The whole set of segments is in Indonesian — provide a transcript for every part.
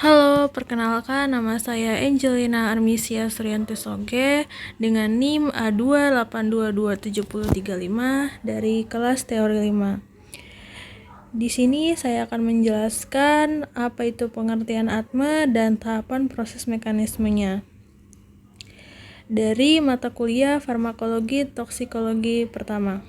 Halo, perkenalkan nama saya Angelina Armisia Suryanti Soge dengan NIM A2822735 dari kelas teori 5. Di sini saya akan menjelaskan apa itu pengertian atma dan tahapan proses mekanismenya. Dari mata kuliah farmakologi toksikologi pertama.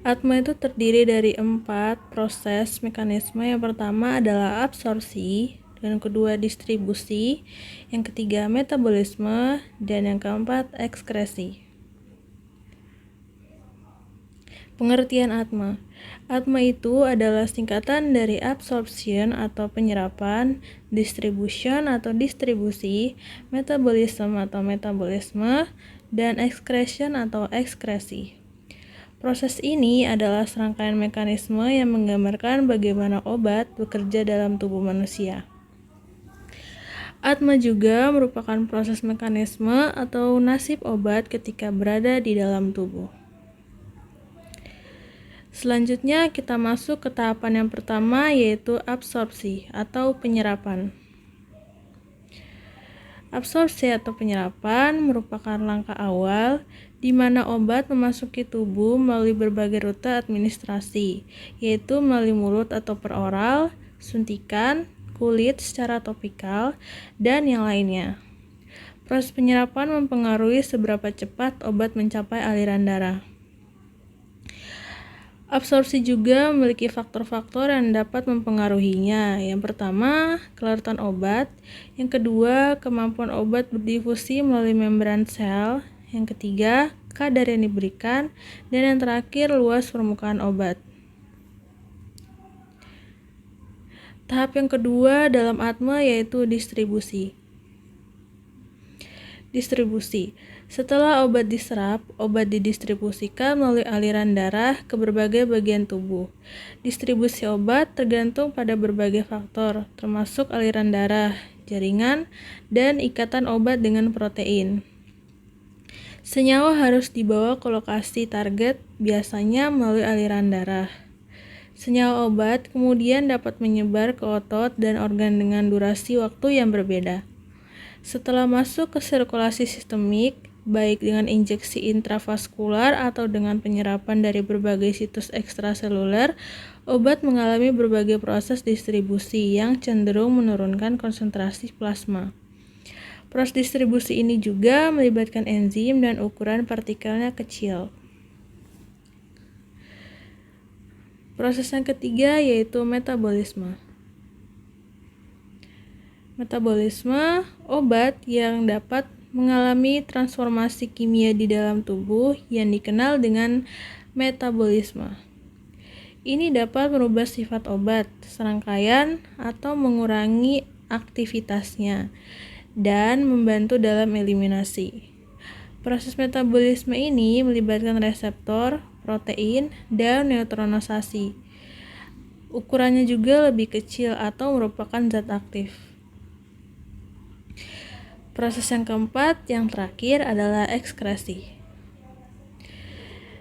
Atma itu terdiri dari 4 proses mekanisme. Yang pertama adalah absorpsi, yang kedua distribusi, yang ketiga metabolisme, dan yang keempat ekskresi. Pengertian atma. Atma itu adalah singkatan dari absorption atau penyerapan, distribution atau distribusi, metabolism atau metabolisme, dan excretion atau ekskresi. Proses ini adalah serangkaian mekanisme yang menggambarkan bagaimana obat bekerja dalam tubuh manusia. Atma juga merupakan proses mekanisme atau nasib obat ketika berada di dalam tubuh. Selanjutnya kita masuk ke tahapan yang pertama, yaitu absorpsi atau penyerapan. Absorpsi atau penyerapan merupakan langkah awal di mana obat memasuki tubuh melalui berbagai rute administrasi, yaitu melalui mulut atau peroral, suntikan, kulit secara topikal, dan yang lainnya. Proses penyerapan mempengaruhi seberapa cepat obat mencapai aliran darah. Absorpsi juga memiliki faktor-faktor yang dapat mempengaruhinya. Yang pertama, kelarutan obat. Yang kedua, kemampuan obat berdifusi melalui membran sel. Yang ketiga, kadar yang diberikan. Dan yang terakhir, luas permukaan obat. Tahap yang kedua dalam atma yaitu distribusi. Setelah obat diserap, obat didistribusikan melalui aliran darah ke berbagai bagian tubuh. Distribusi obat tergantung pada berbagai faktor, termasuk aliran darah, jaringan, dan ikatan obat dengan protein. Senyawa harus dibawa ke lokasi target, biasanya melalui aliran darah. Senyawa obat kemudian dapat menyebar ke otot dan organ dengan durasi waktu yang berbeda. Setelah masuk ke sirkulasi sistemik, baik dengan injeksi intravaskular atau dengan penyerapan dari berbagai situs ekstraseluler, obat mengalami berbagai proses distribusi yang cenderung menurunkan konsentrasi plasma. Proses distribusi ini juga melibatkan enzim dan ukuran partikelnya kecil. Proses yang ketiga yaitu metabolisme. Metabolisme, obat yang dapat mengalami transformasi kimia di dalam tubuh yang dikenal dengan metabolisme. Ini dapat merubah sifat obat, serangkaian, atau mengurangi aktivitasnya, dan membantu dalam eliminasi. Proses metabolisme ini melibatkan reseptor, protein, dan neutronisasi. Ukurannya juga lebih kecil atau merupakan zat aktif. Proses yang keempat, yang terakhir adalah ekskresi.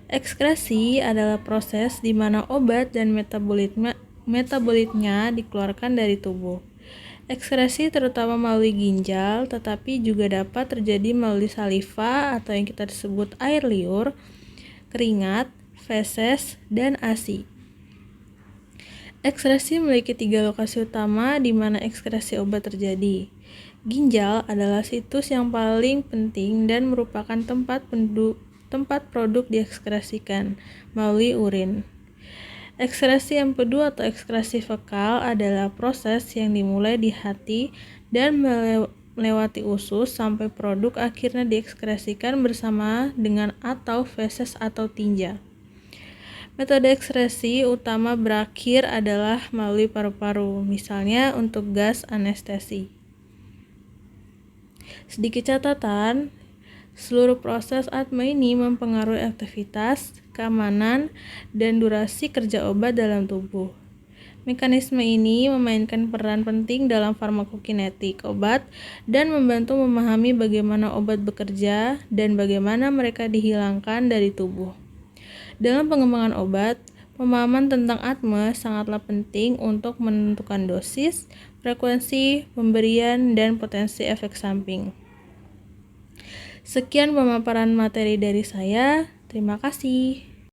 Ekskresi adalah proses di mana obat dan metabolitnya dikeluarkan dari tubuh. Ekskresi terutama melalui ginjal, tetapi juga dapat terjadi melalui saliva atau yang kita sebut air liur, keringat, feses, dan ASI. Ekskresi memiliki 3 lokasi utama di mana ekskresi obat terjadi. Ginjal adalah situs yang paling penting dan merupakan tempat produk diekskresikan melalui urin. Ekskresi empedu atau ekskresi fekal adalah proses yang dimulai di hati dan melewati usus sampai produk akhirnya diekskresikan bersama dengan atau feses atau tinja. Metode ekskresi utama berakhir adalah melalui paru-paru, misalnya untuk gas anestesi. Sedikit catatan, seluruh proses atma ini mempengaruhi aktivitas, keamanan, dan durasi kerja obat dalam tubuh. Mekanisme ini memainkan peran penting dalam farmakokinetik obat dan membantu memahami bagaimana obat bekerja dan bagaimana mereka dihilangkan dari tubuh. Dalam pengembangan obat, Pemahaman tentang ATME sangatlah penting untuk menentukan dosis, frekuensi, pemberian, dan potensi efek samping. Sekian pemaparan materi dari saya. Terima kasih.